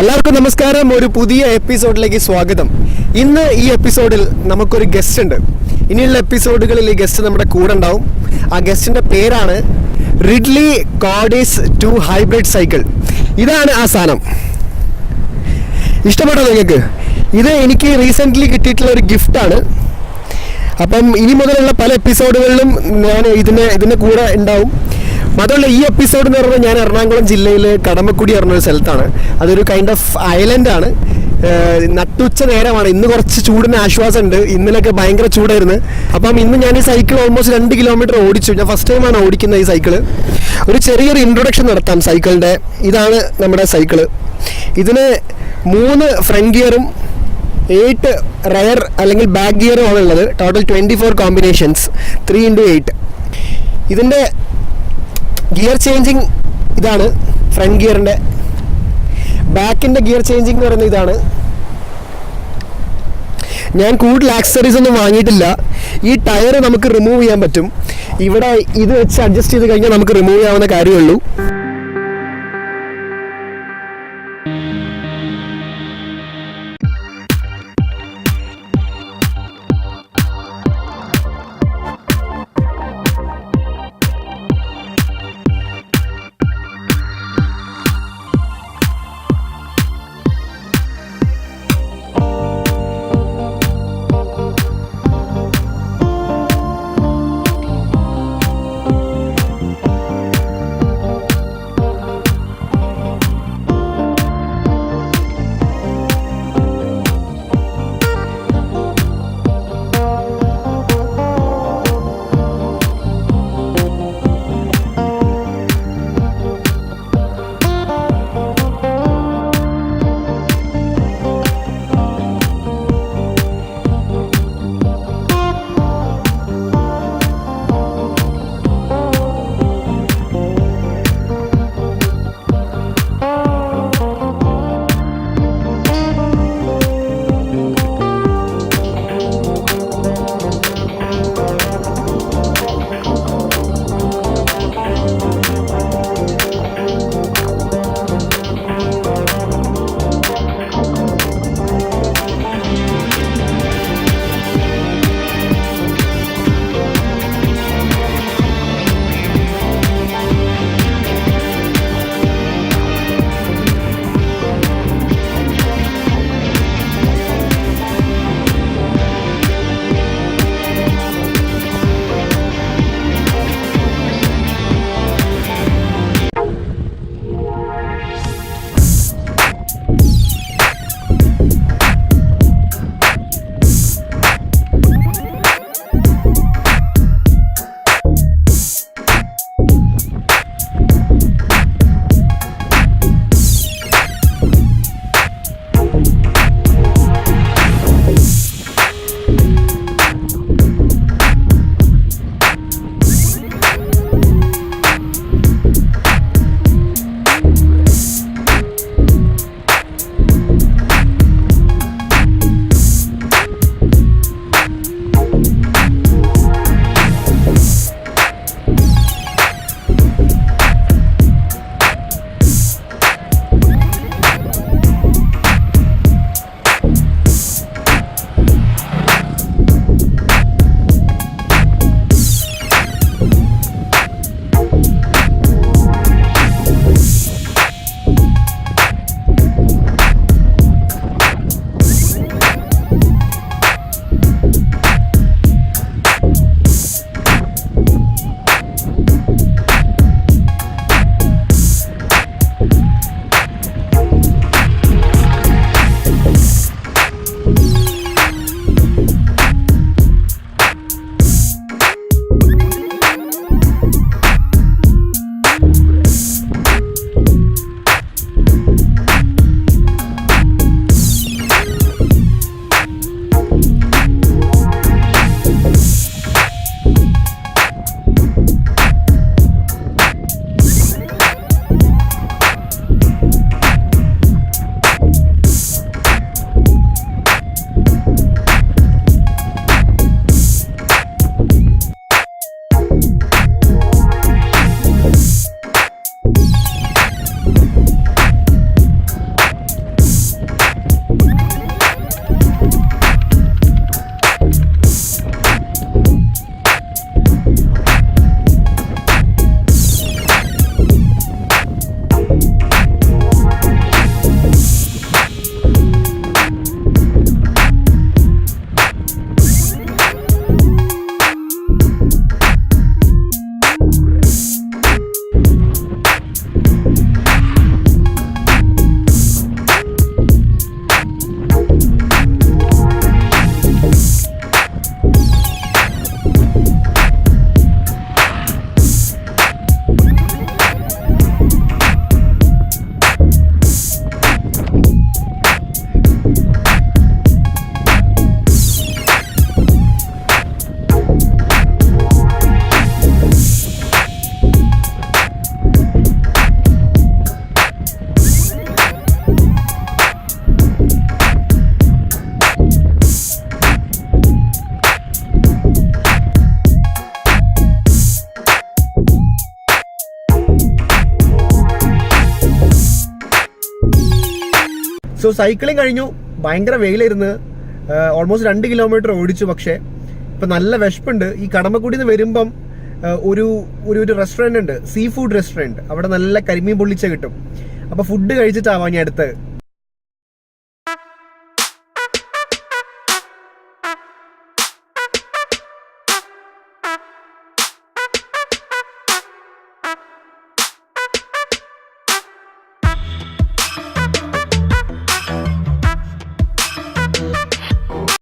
എല്ലാവർക്കും നമസ്കാരം. ഒരു പുതിയ എപ്പിസോഡിലേക്ക് സ്വാഗതം. ഇന്ന് ഈ എപ്പിസോഡിൽ നമുക്കൊരു ഗസ്റ്റ് ഉണ്ട്. ഇനിയുള്ള എപ്പിസോഡുകളിൽ ഈ ഗസ്റ്റ് നമ്മുടെ കൂടെ ഉണ്ടാവും. ആ ഗസ്റ്റിൻ്റെ പേരാണ് റിഡ്ലി കോഡീസ് 2 ഹൈബ്രിഡ് സൈക്കിൾ. ഇതാണ് ആ സാധനം. ഇഷ്ടപ്പെട്ടോ നിങ്ങൾക്ക്? ഇത് എനിക്ക് റീസെൻ്റ്ലി കിട്ടിയിട്ടുള്ള ഒരു ഗിഫ്റ്റാണ്. അപ്പം ഇനി മുതലുള്ള പല എപ്പിസോഡുകളിലും ഞാൻ ഇതിൻ്റെ കൂടെ ഉണ്ടാവും. മാത്രമല്ല ഈ എപ്പിസോഡ് എന്ന് പറഞ്ഞാൽ ഞാൻ എറണാകുളം ജില്ലയിൽ കടമക്കുടി പറഞ്ഞൊരു സ്ഥലത്താണ്. അതൊരു കൈൻഡ് ഓഫ് ഐലൻഡാണ്. നട്ടുച്ച നേരമാണ്. ഇന്ന് കുറച്ച് ചൂടിന് ആശ്വാസമുണ്ട്. ഇന്നലൊക്കെ ഭയങ്കര ചൂടായിരുന്നു. അപ്പം ഇന്ന് ഞാൻ ഈ സൈക്കിൾ ഓൾമോസ്റ്റ് 2 കിലോമീറ്റർ ഓടിച്ചു. ഞാൻ ഫസ്റ്റ് ടൈമാണ് ഓടിക്കുന്നത് ഈ സൈക്കിള്. ഒരു ചെറിയൊരു ഇൻട്രൊഡക്ഷൻ നടത്താം സൈക്കിളിൻ്റെ. ഇതാണ് നമ്മുടെ സൈക്കിള്. ഇതിന് 3 ഫ്രണ്ട് ഗിയറും 8 റയർ അല്ലെങ്കിൽ ബാക്ക് ഗിയറും ആണുള്ളത്. Total 24 combinations, 3x8. ഇതിൻ്റെ ഗിയർ ചേഞ്ചിങ് ഇതാണ്. ഫ്രണ്ട് ഗിയറിൻ്റെ. ബാക്കിൻ്റെ ഗിയർ ചേഞ്ചിങ് എന്ന് പറയുന്നത് ഇതാണ്. ഞാൻ കൂടുതൽ ആക്സസറീസ് ഒന്നും വാങ്ങിയിട്ടില്ല. ഈ ടയർ നമുക്ക് റിമൂവ് ചെയ്യാൻ പറ്റും. ഇവിടെ ഇത് വെച്ച് അഡ്ജസ്റ്റ് ചെയ്ത് കഴിഞ്ഞാൽ നമുക്ക് റിമൂവ് ചെയ്യാവുന്ന കാര്യമുള്ളൂ. സോ സൈക്ലിംഗ് കഴിഞ്ഞു, ഭയങ്കര വെയിലായിരുന്നു, ഓൾമോസ്റ്റ് 2 കിലോമീറ്റർ ഓടിച്ചു. പക്ഷേ ഇപ്പം നല്ല വിശപ്പുണ്ട്. ഈ കടമക്കുടിയിൽ നിന്ന് വരുമ്പം ഒരു റെസ്റ്റോറൻറ്റ് ഉണ്ട്, സീ ഫുഡ് റെസ്റ്റോറൻറ്റ്. അവിടെ നല്ല കരിമീൻ പൊള്ളിച്ച കിട്ടും. അപ്പോൾ ഫുഡ് കഴിച്ചിട്ടാവാം ഞാൻ അടുത്ത്